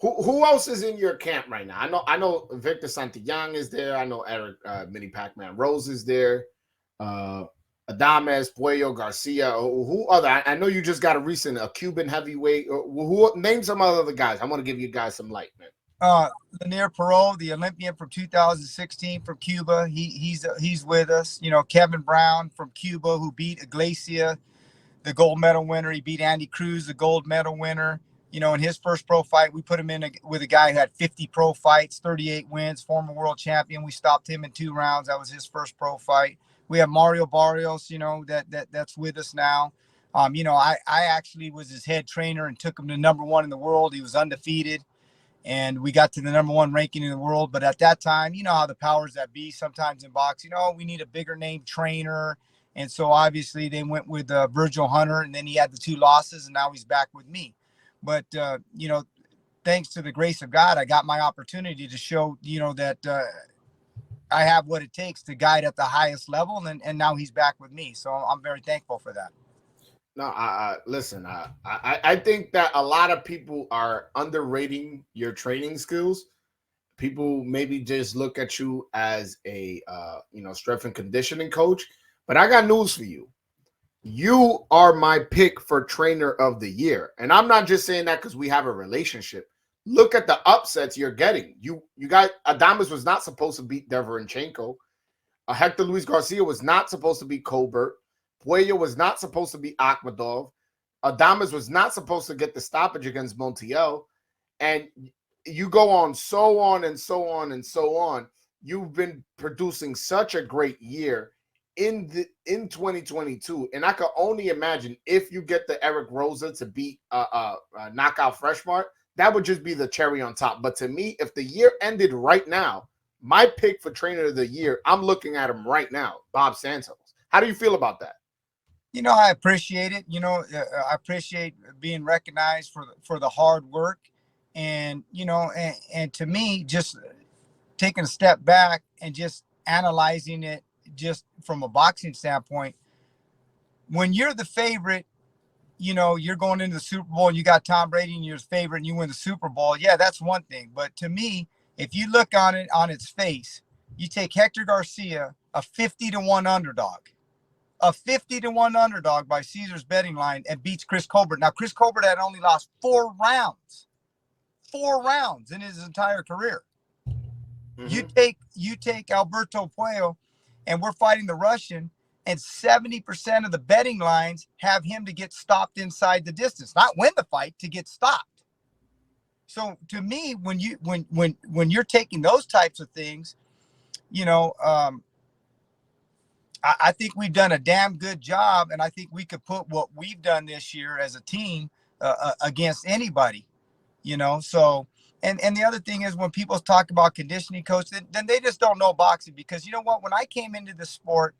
Who else is in your camp right now? I know Victor Santillán is there. I know Eric Mini Pac-Man Rose is there. Adames, Puello, Garcia. Who other? I know you just got a Cuban heavyweight. Who name some other guys? I want to give you guys some light, man. Lanier Perot, the Olympian from 2016 from Cuba. He's with us. You know, Kevin Brown from Cuba, who beat Iglesia, the gold medal winner. He beat Andy Cruz, the gold medal winner. You know, in his first pro fight, we put him in with a guy who had 50 pro fights, 38 wins, former world champion. We stopped him in 2 rounds. That was his first pro fight. We have Mario Barrios, you know, that's with us now. You know, I actually was his head trainer and took him to #1 in the world. He was undefeated, and we got to the #1 ranking in the world. But at that time, you know how the powers that be sometimes in boxing, we need a bigger name trainer. And so obviously they went with Virgil Hunter, and then he had the 2 losses, and now he's back with me. But, you know, thanks to the grace of God, I got my opportunity to show, you know, that I have what it takes to guide at the highest level. And now he's back with me. So I'm very thankful for that. No, listen, I think that a lot of people are underrating your training skills. People maybe just look at you as a, strength and conditioning coach. But I got news for you. You are my pick for trainer of the year. And I'm not just saying that because we have a relationship. Look at the upsets you're getting. You got Adames was not supposed to beat Deverenchenko. Hector Luis Garcia was not supposed to beat Colbert. Puello was not supposed to beat Ahkmedov. Adames was not supposed to get the stoppage against Montiel. And you go on, so on and so on and so on. You've been producing such a great year in 2022, and I can only imagine if you get the Eric Rosa to beat knockout Freshmart, that would just be the cherry on top. But to me, if the year ended right now, my pick for trainer of the year, I'm looking at him right now, Bob Santos. How do you feel about that? You know, I appreciate it. You know, I appreciate being recognized for the hard work, and you know, and to me, just taking a step back and just analyzing it just from a boxing standpoint, when you're the favorite, you know, you're going into the Super Bowl and you got Tom Brady and you're the favorite and you win the Super Bowl. Yeah, that's one thing. But to me, if you look on it on its face, you take Hector Garcia, a 50-1 underdog, by Caesar's betting line, and beats Chris Colbert. Now, Chris Colbert had only lost 4 rounds in his entire career. Mm-hmm. You take Alberto Puello, and we're fighting the Russian, and 70% of the betting lines have him to get stopped inside the distance, not win the fight, to get stopped. So to me, when you're taking those types of things, you know, I think we've done a damn good job, and I think we could put what we've done this year as a team against anybody, you know. So, and the other thing is, when people talk about conditioning coach, then they just don't know boxing. Because you know what, when I came into the sport,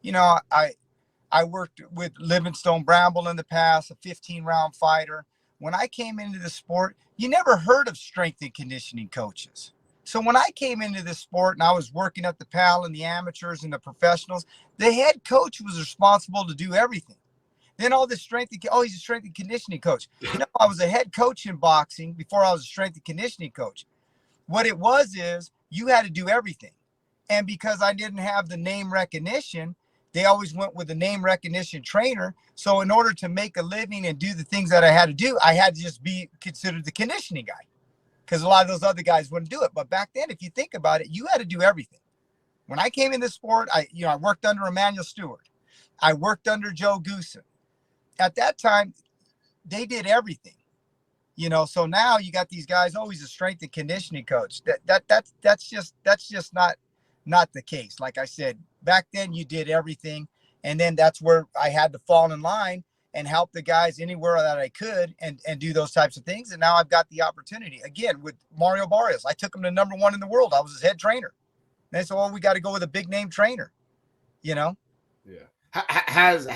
you know, I worked with Livingstone Bramble in the past, a 15-round fighter. When I came into the sport, you never heard of strength and conditioning coaches. So when I came into this sport and I was working at the PAL and the amateurs and the professionals, the head coach was responsible to do everything. Then all this he's a strength and conditioning coach. You know, I was a head coach in boxing before I was a strength and conditioning coach. What it was is you had to do everything. And because I didn't have the name recognition, they always went with the name recognition trainer. So in order to make a living and do the things that I had to do, I had to just be considered the conditioning guy, because a lot of those other guys wouldn't do it. But back then, if you think about it, you had to do everything. When I came in this sport, I worked under Emmanuel Stewart. I worked under Joe Goosen. At that time, they did everything. You know, so now you got these guys, he's a strength and conditioning coach. That's just not the case. Like I said, back then you did everything. And then that's where I had to fall in line and help the guys anywhere that I could and do those types of things. And now I've got the opportunity again with Mario Barrios. I took him to #1 in the world. I was his head trainer. And they said, we got to go with a big name trainer, you know? Yeah. Has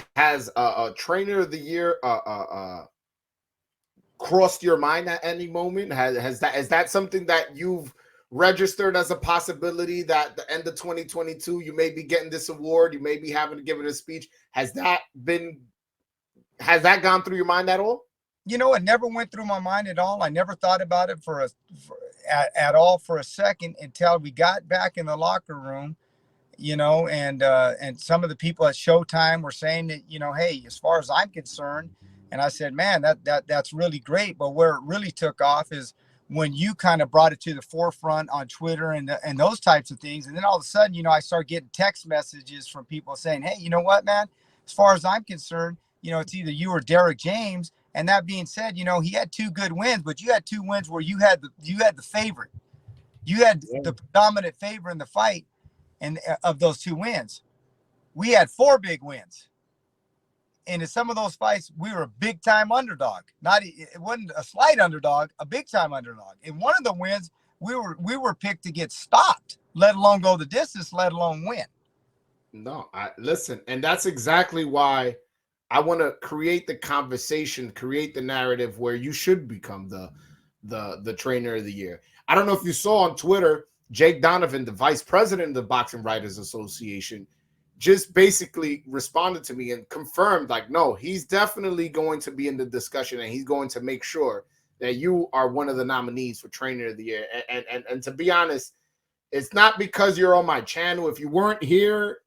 a trainer of the year crossed your mind at any moment? Is that something that you've registered as a possibility, that the end of 2022 you may be getting this award, you may be having to give it a speech? Has that gone through your mind at all? it never went through my mind at all. I never thought about it at all for a second until we got back in the locker room, and some of the people at Showtime were saying that, hey, as far as I'm concerned, and I said, man, that's really great. But where it really took off is when you kind of brought it to the forefront on Twitter and those types of things. And then all of a sudden, I start getting text messages from people saying, hey, you know what, man, as far as I'm concerned, it's either you or Derek James. And that being said, he had 2 good wins, but you had 2 wins where you had the favorite. You had the predominant favor in the fight, and of those 2 wins. We had 4 big wins. And in some of those fights, we were a big time underdog. It wasn't a slight underdog, a big time underdog. In one of the wins, we were picked to get stopped, let alone go the distance, let alone win. No, listen, and that's exactly why I want to create the conversation, create the narrative where you should become the trainer of the year. I don't know if you saw on Twitter, Jake Donovan, the vice president of the Boxing Writers Association, just basically responded to me and confirmed, like, no, he's definitely going to be in the discussion and he's going to make sure that you are one of the nominees for trainer of the year. And to be honest, it's not because you're on my channel. If you weren't here,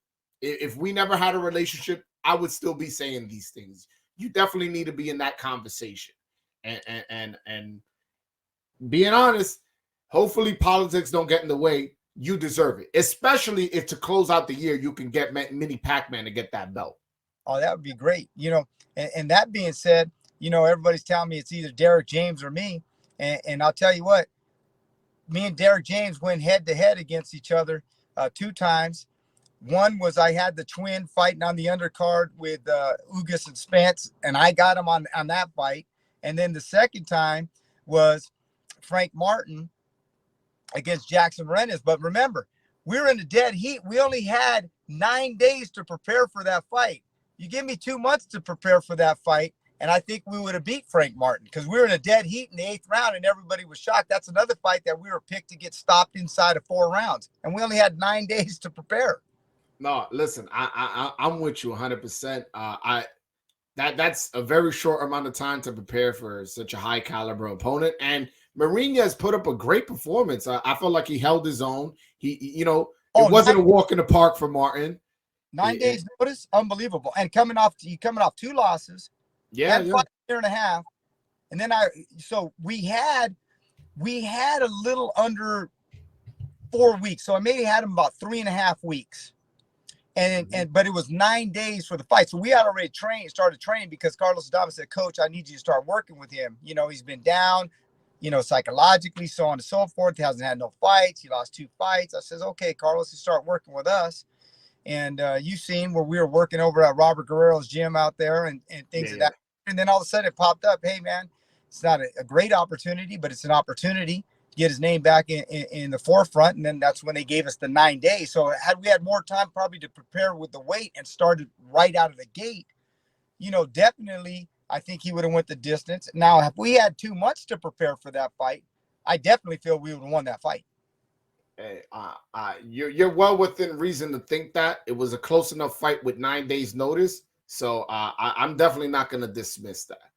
if we never had a relationship, I would still be saying these things. You definitely need to be in that conversation. And being honest, hopefully politics don't get in the way. You deserve it, especially if to close out the year, you can get Mini Pac-Man to get that belt. Oh, that would be great. And that being said, everybody's telling me it's either Derek James or me. And I'll tell you what, me and Derek James went head to head against each other 2 times. One was I had the twin fighting on the undercard with Ugas and Spence, and I got him on that fight. And then the second time was Frank Martin against Jackson Rennes. But remember, we were in a dead heat. We only had 9 days to prepare for that fight. You give me 2 months to prepare for that fight, and I think we would have beat Frank Martin because we were in a dead heat in the 8th round, and everybody was shocked. That's another fight that we were picked to get stopped inside of 4 rounds, and we only had 9 days to prepare. No, listen, I'm with you 100%. That's a very short amount of time to prepare for such a high caliber opponent. And Mourinho has put up a great performance. I felt like he held his own. It wasn't a walk in the park for Martin. 9 days notice, unbelievable. And coming off 2 losses, had 5 year and a half, and then we had a little under 4 weeks. So I maybe had him about 3.5 weeks. But it was 9 days for the fight. So we had already started training because Carlos Adames said, Coach, I need you to start working with him. He's been down, psychologically, so on and so forth. He hasn't had no fights. He lost 2 fights. I says, okay, Carlos, you start working with us. And you've seen where we were working over at Robert Guerrero's gym out there and things of that. And then all of a sudden it popped up. Hey, man, it's not a great opportunity, but it's an opportunity. Get his name back in the forefront, and then that's when they gave us the 9 days. So had we had more time probably to prepare with the weight and started right out of the gate, definitely I think he would have went the distance. Now, if we had 2 months to prepare for that fight, I definitely feel we would have won that fight. Hey, you're well within reason to think that it was a close enough fight with 9 days notice. So I'm definitely not going to dismiss that.